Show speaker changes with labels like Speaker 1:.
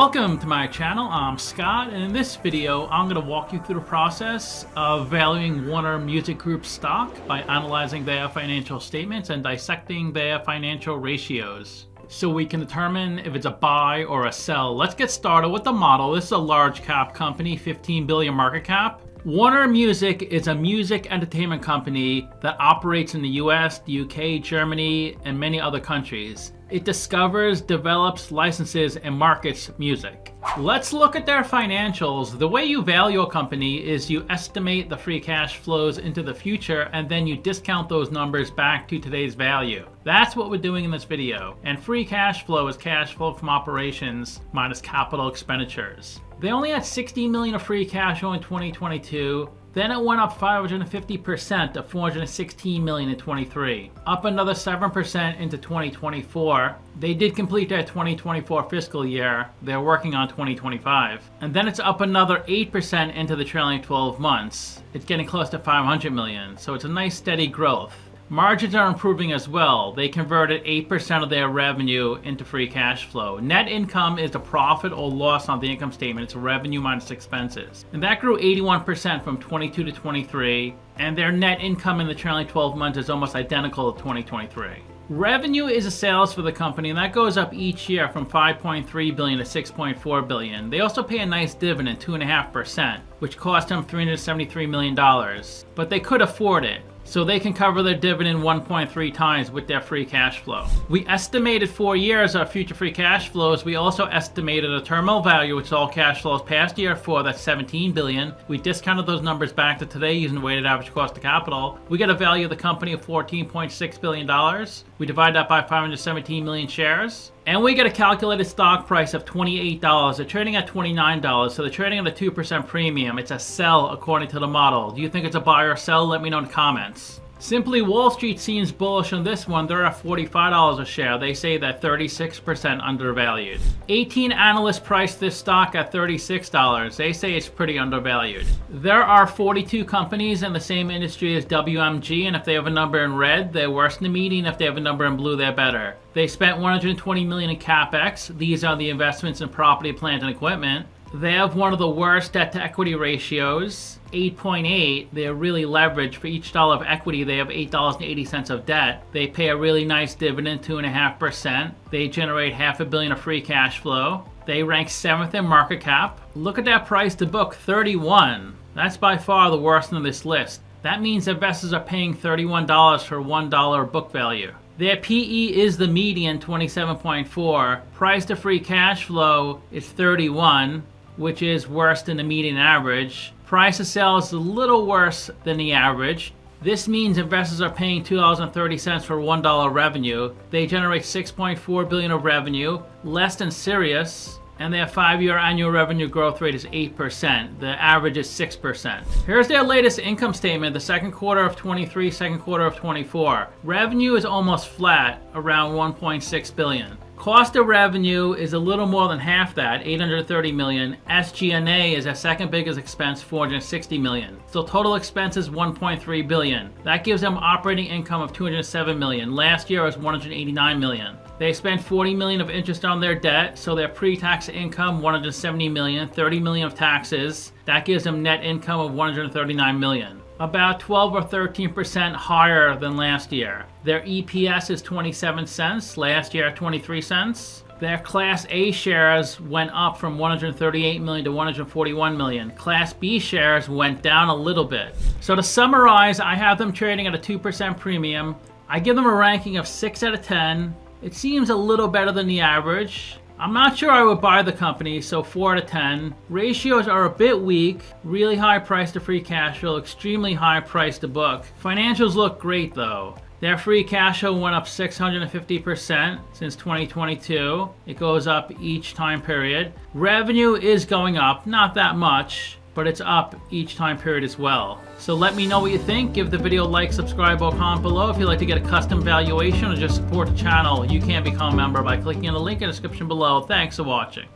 Speaker 1: Welcome to my channel. I'm Scott, and in this video I'm going to walk you through the process of valuing Warner Music Group stock by analyzing their financial statements and dissecting their financial ratios so we can determine if it's a buy or a sell. Let's get started with the model. This is a large cap company, 15 billion market cap. Warner Music is a music entertainment company that operates in the US, the UK, Germany, and many other countries. It discovers, develops, licenses, and markets music. Let's look at their financials. The way you value a company is you estimate the free cash flows into the future, and then you discount those numbers back to today's value. That's what we're doing in this video. And free cash flow is cash flow from operations minus capital expenditures. They only had 60 million of free cash flow in 2022. Then it went up 550% to 416 million in 23, up another 7% into 2024. They did complete their 2024 fiscal year. They're working on 2025. And then it's up another 8% into the trailing 12 months. It's getting close to 500 million. So it's a nice steady growth. Margins are improving as well. They converted 8% of their revenue into free cash flow. Net income is the profit or loss on the income statement. It's revenue minus expenses. And that grew 81% from 22 to 23. And their net income in the trailing 12 months is almost identical to 2023. Revenue is a sales for the company, and that goes up each year from 5.3 billion to 6.4 billion. They also pay a nice dividend, 2.5%, which cost them $373 million. But they could afford it, so they can cover their dividend 1.3 times with their free cash flow. We estimated 4 years of future free cash flows. We also estimated a terminal value, which is all cash flows past year 4, that's 17 billion. We discounted those numbers back to today using the weighted average cost of capital. We get a value of the company of $14.6 billion. We divide that by 517 million shares. And we get a calculated stock price of $28. They're trading at $29, so they're trading at a 2% premium. It's a sell according to the model. Do you think it's a buy or sell? Let me know in the comments. Simply Wall Street seems bullish on this one. They're at $45 a share. They say that 36% undervalued. 18 analysts priced this stock at $36. They say it's pretty undervalued. There are 42 companies in the same industry as WMG, and if they have a number in red, they're worse than the median. If they have a number in blue, they're better. They spent 120 million in CapEx. These are the investments in property, plant, and equipment. They have one of the worst debt to equity ratios, 8.8. They're really leveraged. For each dollar of equity, they have $8.80 of debt. They pay a really nice dividend, 2.5%. They generate $500 million of free cash flow. They rank 7th in market cap. Look at that price to book, 31. That's by far the worst on this list. That means investors are paying $31 for $1 book value. Their PE is the median, 27.4. Price to free cash flow is 31, which is worse than the median average. Price to sales is a little worse than the average. This means investors are paying $2.30 for $1 revenue. They generate 6.4 billion of revenue, less than Sirius, and their 5-year annual revenue growth rate is 8%. The average is 6%. Here's their latest income statement, the second quarter of 23, second quarter of 24. Revenue is almost flat, around 1.6 billion. Cost of revenue is a little more than half that, 830 million. SG&A is their second biggest expense, 460 million. So total expense is 1.3 billion. That gives them operating income of 207 million. Last year was 189 million. They spent 40 million of interest on their debt, so their pre-tax income 170 million, 30 million of taxes. That gives them net income of 139 million. About 12 or 13% higher than last year. Their EPS is 27 cents, last year 23 cents. Their Class A shares went up from 138 million to 141 million. Class B shares went down a little bit. So to summarize, I have them trading at a 2% premium. I give them a ranking of 6 out of 10. It seems a little better than the average. I'm not sure I would buy the company, so 4 out of 10. Ratios are a bit weak. Really high price to free cash flow, extremely high price to book. Financials look great though. Their free cash flow went up 650% since 2022. It goes up each time period. Revenue is going up, not that much, but it's up each time period as well. So let me know what you think. Give the video a like, subscribe, or comment below. If you'd like to get a custom valuation or just support the channel, you can become a member by clicking on the link in the description below. Thanks for watching.